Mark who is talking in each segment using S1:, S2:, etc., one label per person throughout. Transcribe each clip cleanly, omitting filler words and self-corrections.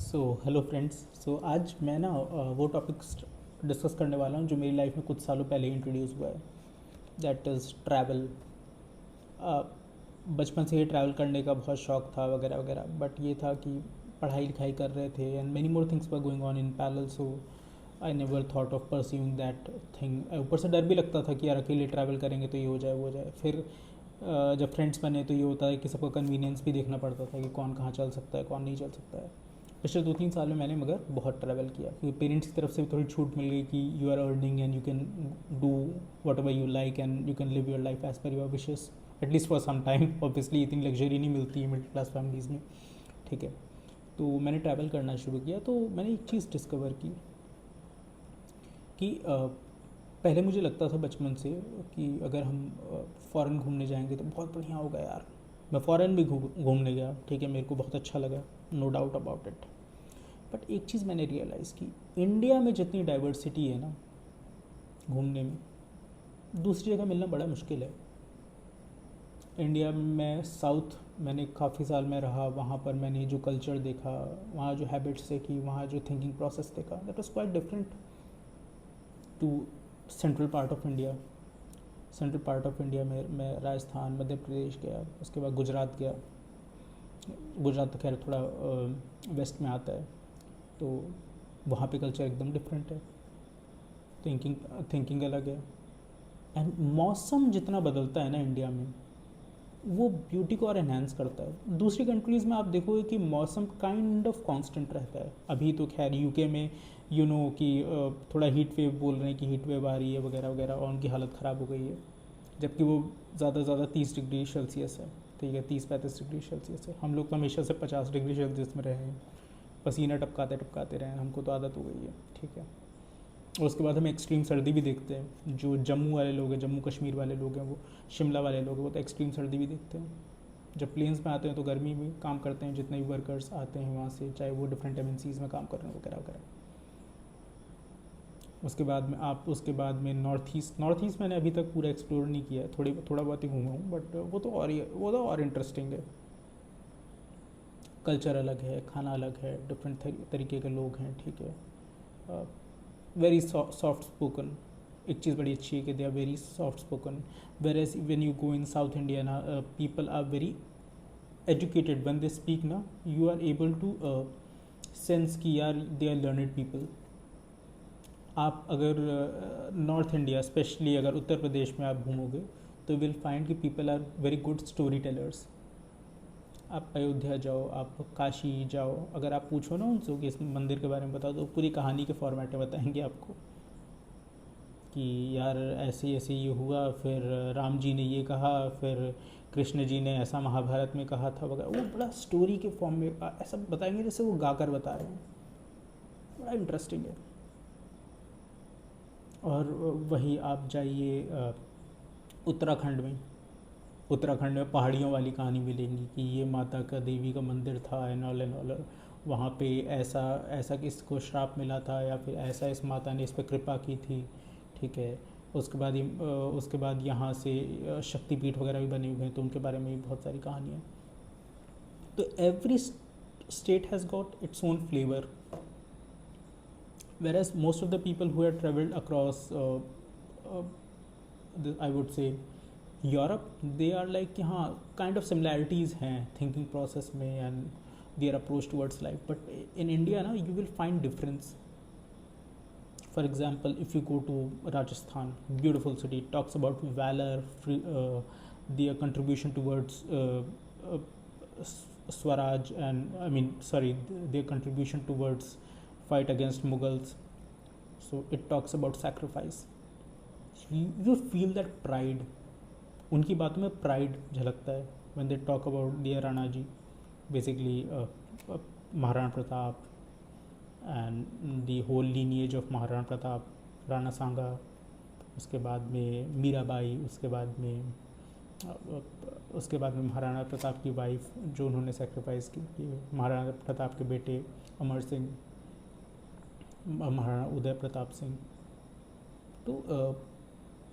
S1: Hello friends. आज मैं ना वो टॉपिक्स डिस्कस करने वाला हूँ जो मेरी लाइफ में कुछ सालों पहले इंट्रोड्यूस हुआ है। That is travel. बचपन से ही ट्रैवल करने का बहुत शौक था वगैरह वगैरह, बट ये था कि पढ़ाई लिखाई कर रहे थे and many more things were going on in parallel, so I never thought of pursuing that thing. ऊपर से डर भी लगता था कि यार अकेले ट्रैवल करेंगे तो ये हो जाए वो हो जाए। फिर जब फ्रेंड्स बने तो ये होता है कि सबका कन्वीनियंस भी देखना पड़ता था कि कौन कहाँ चल सकता है कौन नहीं चल सकता है। पिछले 2-3 साल में मैंने मगर बहुत ट्रैवल किया क्योंकि पेरेंट्स की तरफ से भी थोड़ी छूट मिल गई कि you are earning and you can do whatever you like and you can live your life as per your wishes, at least for some time. Obviously इतनी लग्जरी नहीं मिलती है मिडिल क्लास फैमिलीज़ में, ठीक है। तो मैंने ट्रैवल करना शुरू किया तो मैंने एक चीज़ डिस्कवर की कि पहले मुझे लगता था बचपन से कि अगर हम फ़ॉरेन घूमने जाएंगे तो बहुत बढ़िया होगा यार। मैं फ़ॉरेन भी घूमने गया, ठीक है, मेरे को बहुत अच्छा लगा, no doubt about it. But एक चीज़ मैंने रियलाइज़ की, इंडिया में जितनी डाइवर्सिटी है ना घूमने में, दूसरी जगह मिलना बड़ा मुश्किल है। इंडिया में साउथ मैंने काफ़ी साल में रहा, वहाँ पर मैंने जो कल्चर देखा, वहाँ जो हैबिट्स देखी, वहाँ जो थिंकिंग प्रोसेस देखा, that was quite different to central part of India. Central part of India में मैं राजस्थान, मध्य प्रदेश गया, उसके बाद गुजरात गया। गुजरात तो खैर थोड़ा वेस्ट में आता है, तो वहाँ पे कल्चर एकदम डिफरेंट है, थिंकिंग थिंकिंग अलग है। एंड मौसम जितना बदलता है ना इंडिया में, वो ब्यूटी को और एनहेंस करता है। दूसरी कंट्रीज़ में आप देखोगे कि मौसम काइंड ऑफ कांस्टेंट रहता है। अभी तो खैर यूके में कि थोड़ा हीट वेव बोल रहे हैं कि हीट वेव आ रही है वगैरह वगैरह, और उनकी हालत ख़राब हो गई है, जबकि वो ज़्यादा से ज़्यादा 30 डिग्री सेल्सियस है, ठीक है, 30-35 डिग्री सेल्सियस है। हम लोग तो हमेशा से 50 डिग्री सेल्सियस में रहे हैं, पसीना टपकाते टपकाते रहे हैं, हमको तो आदत हो गई है, ठीक है। और उसके बाद हम एक्सट्रीम सर्दी भी देखते हैं। जो जम्मू वाले लोग हैं, जम्मू कश्मीर वाले लोग हैं, वो शिमला वाले लोग हैं, वो तो एक्सट्रीम सर्दी भी देखते हैं। जब प्लेन्स में आते हैं तो गर्मी में काम करते हैं, जितने भी वर्कर्स आते हैं वहाँ से, चाहे वो डिफरेंट एमएनसीज़ में काम कर रहे हैं वगैरह वगैरह। उसके बाद में नॉर्थ ईस्ट मैंने अभी तक पूरा एक्सप्लोर नहीं किया है, थोड़ा बहुत ही घूमा हूँ, बट वो तो और इंटरेस्टिंग है। कल्चर अलग है, खाना अलग है, डिफरेंट तरीके के लोग हैं, ठीक है। Very soft spoken. एक चीज़ बड़ी अच्छी है कि they are very soft spoken, whereas when you go in south India ना, people are very educated when they speak ना, you are able to sense कि यार दे आर लर्नड पीपल। आप अगर नॉर्थ इंडिया स्पेशली अगर उत्तर प्रदेश में आप घूमोगे तो विल फाइंड कि people are very good story tellers. आप अयोध्या जाओ, आप काशी जाओ, अगर आप पूछो ना उनसे कि इस मंदिर के बारे में बताओ तो पूरी कहानी के फॉर्मेट में बताएंगे आपको कि यार ऐसे ऐसे ये हुआ, फिर राम जी ने ये कहा, फिर कृष्ण जी ने ऐसा महाभारत में कहा था वगैरह। वो बड़ा स्टोरी के फॉर्म में ऐसा बताएंगे जैसे वो गाकर बता रहे हैं, बड़ा इंटरेस्टिंग है। और वही आप जाइए उत्तराखंड में, उत्तराखंड में पहाड़ियों वाली कहानी मिलेंगी कि ये माता का देवी का मंदिर था एंड ऑल, वहाँ पे ऐसा ऐसा किसको श्राप मिला था या फिर ऐसा इस माता ने इस पर कृपा की थी, ठीक है। उसके बाद यहाँ से शक्तिपीठ वगैरह भी बने हुए हैं, तो उनके बारे में भी बहुत सारी कहानियाँ। तो every state has got its own flavour, whereas most of the people who have traveled across I would say Europe, they are like कि हाँ काइंड ऑफ सिमिलैरिटीज़ हैं थिंकिंग प्रोसेस में and their approach towards life, but in India ना you will find difference. For example if you go to Rajasthan, beautiful city, talks about valour, their contribution towards Swaraj, and I mean sorry, their contribution towards fight against Mughals. So it talks about sacrifice. You feel that pride, उनकी बातों में pride झलकता है when they talk about their Rana ji, basically Maharana Pratap and the whole lineage of Maharana Pratap, Rana Sanga, उसके बाद में मीराबाई, उसके बाद में महाराणा प्रताप की वाइफ जो उन्होंने सेक्रीफाइस की, महाराणा प्रताप के बेटे अमर सिंह, महाराणा उदय प्रताप सिंह। तो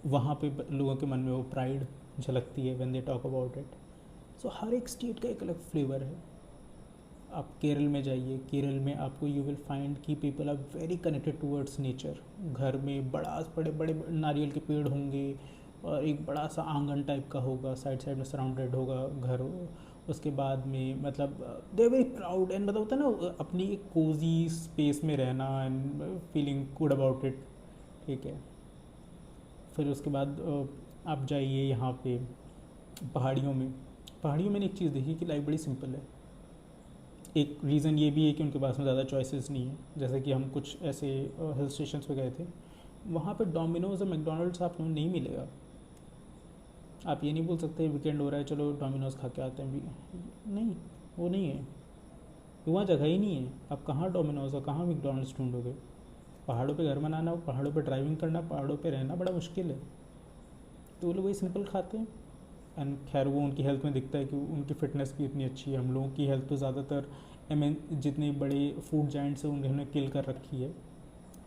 S1: वहाँ पे लोगों के मन में वो प्राइड झलकती है when they talk about it. So हर एक स्टेट का एक अलग फ्लेवर है। आप केरल में जाइए, केरल में आपको यू विल फाइंड कि people are very connected towards nature. घर में बड़े बड़े नारियल के पेड़ होंगे और एक बड़ा सा आंगन टाइप का होगा, साइड साइड में सराउंडेड होगा घर। उसके बाद में मतलब they are very proud and मतलब होता है ना अपनी एक कोजी स्पेस में रहना and feeling good about it. ठीक है, फिर उसके बाद आप जाइए यहाँ पे पहाड़ियों में। पहाड़ियों में एक चीज़ देखिए कि लाइफ बड़ी सिंपल है। एक रीज़न ये भी है कि उनके पास में ज़्यादा चॉइसेस नहीं है। जैसे कि हम कुछ ऐसे हिल स्टेशन पे गए थे, वहाँ पे डोमिनोज और मैकडोनल्ड्स आपको नहीं मिलेगा। आप ये नहीं बोल सकते वीकेंड हो रहा है चलो डोमिनोज खा के आते हैं भी, नहीं, वो नहीं है। वहाँ जगह ही नहीं है। आप कहाँ डोमिनोज और कहाँ मैकडोनल्ड्स ढूंढोगे? पहाड़ों पे घर बनाना, पहाड़ों पे ड्राइविंग करना, पहाड़ों पे रहना बड़ा मुश्किल है। तो वो लोग वही सिंपल खाते हैं। एंड खैर वो उनकी हेल्थ में दिखता है कि उनकी फिटनेस भी इतनी अच्छी है। हम लोगों की हेल्थ तो ज़्यादातर जितने बड़े फूड जाइंट्स हैं उन्होंने किल कर रखी है।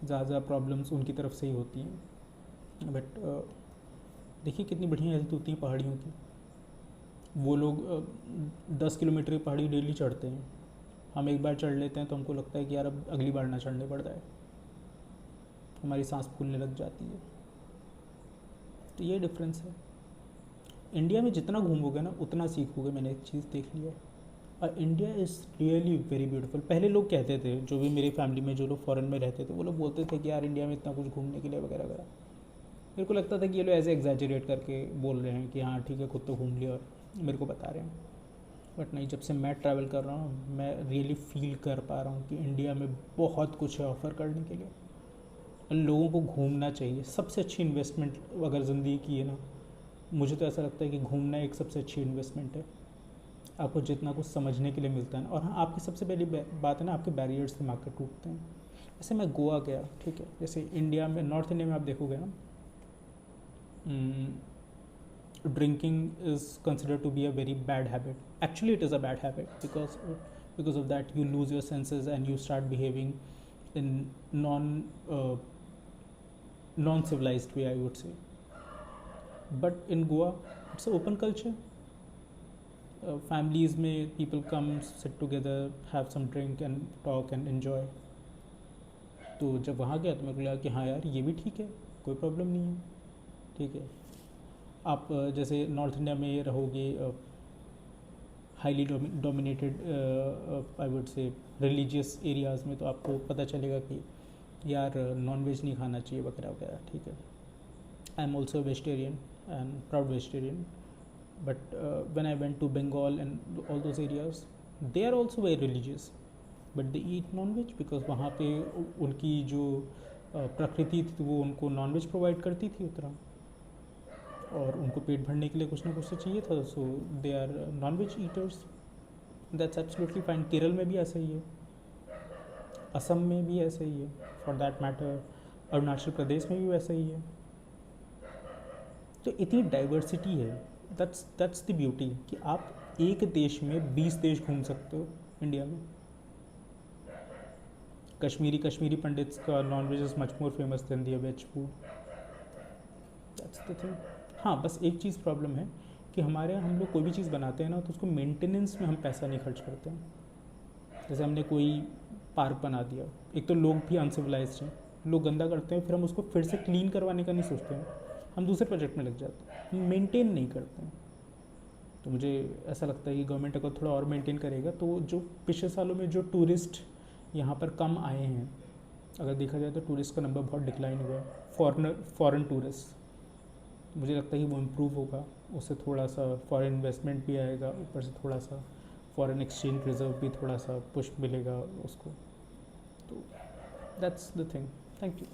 S1: ज़्यादा प्रॉब्लम्स उनकी तरफ से ही होती हैं। बट देखिए कितनी बढ़िया हेल्थ होती है पहाड़ियों की। वो लोग 10 किलोमीटर की पहाड़ी डेली चढ़ते हैं। हम एक बार चढ़ लेते हैं तो हमको लगता है कि यार अब अगली बार ना चढ़ने पड़ जाए, हमारी सांस फूलने लग जाती है। तो ये डिफरेंस है। इंडिया में जितना घूमोगे ना उतना सीखोगे, मैंने एक चीज़ देख लिया है। और India is really very beautiful. पहले लोग कहते थे, जो भी मेरी फैमिली में जो लोग फॉरेन में रहते थे वो लोग बोलते थे कि यार इंडिया में इतना कुछ घूमने के लिए वगैरह वगैरह। मेरे को लगता था कि ये लोग ऐसे एग्जैजरेट करके बोल रहे हैं कि हाँ ठीक है खुद तो घूम लिया और मेरे को बता रहे हैं। बट नहीं, जब से मैं ट्रैवल कर रहा हूँ मैं रियली फील कर पा रहा हूँ कि इंडिया में बहुत कुछ है ऑफ़र करने के लिए। लोगों को घूमना चाहिए। सबसे अच्छी इन्वेस्टमेंट अगर ज़िंदगी की है ना, मुझे तो ऐसा लगता है कि घूमना एक सबसे अच्छी इन्वेस्टमेंट है। आपको जितना कुछ समझने के लिए मिलता है ना, और हाँ आपकी सबसे पहली बात है ना, आपके बैरियर्स दिमाग के टूटते हैं। जैसे मैं गोवा गया, ठीक है, जैसे इंडिया में नॉर्थ इंडिया में आप देखोगे ना, drinking is considered to be a very bad habit. Actually it is a bad habit because of that you lose your senses and you start behaving in non civilized way, I would say. But in Goa, it's an open culture. Families में people come, sit together, have some drink and talk and enjoy. तो जब वहाँ गया तो मेरे को लगा कि हाँ यार ये भी ठीक है, कोई प्रॉब्लम नहीं है। ठीक है, आप जैसे नॉर्थ इंडिया में रहोगे, highly dominated I would say religious areas में, तो आपको पता चलेगा कि यार नॉन वेज नहीं खाना चाहिए वगैरह वगैरह। ठीक है, I am also vegetarian and proud vegetarian. But when I went to Bengal and all those areas, they are also very religious, but they eat non-veg because वहाँ पे उनकी जो प्रकृति थी वो उनको नॉन-वेज प्रोवाइड करती थी उतना, और उनको पेट भरने के लिए कुछ ना कुछ तो चाहिए था। So they are non veg eaters, that's absolutely fine. Kerala में भी ऐसा ही है, असम में भी ऐसा ही है, for that matter Arunachal Pradesh में भी वैसा ही है। तो इतनी डाइवर्सिटी है, दैट्स द ब्यूटी कि आप एक देश में 20 देश घूम सकते हो। इंडिया में कश्मीरी पंडित्स का non veg is much more famous than the veg food. That's the thing. हाँ बस एक चीज़ प्रॉब्लम है कि हमारे यहाँ हम लोग कोई भी चीज़ बनाते हैं ना तो उसको मेंटेनेंस में हम पैसा नहीं खर्च करते हैं। जैसे हमने कोई पार्क बना दिया, एक तो लोग भी अनसिविलाइज्ड हैं, लोग गंदा करते हैं, फिर हम उसको फिर से क्लीन करवाने का नहीं सोचते हैं, हम दूसरे प्रोजेक्ट में लग जाते हैं, हम मेंटेन नहीं करते हैं। तो मुझे ऐसा लगता है कि गवर्नमेंट अगर थोड़ा और मेंटेन करेगा तो जो पिछले सालों में जो टूरिस्ट यहाँ पर कम आए हैं, अगर देखा जाए तो टूरिस्ट का नंबर बहुत डिक्लाइन हुआ है, फॉरेन टूरिस्ट, मुझे लगता है कि वो इम्प्रूव होगा। उससे थोड़ा सा फॉरेन इन्वेस्टमेंट भी आएगा, ऊपर से थोड़ा सा फॉरेन एक्सचेंज रिजर्व भी थोड़ा सा पुश मिलेगा उसको। तो that's the thing. Thank you.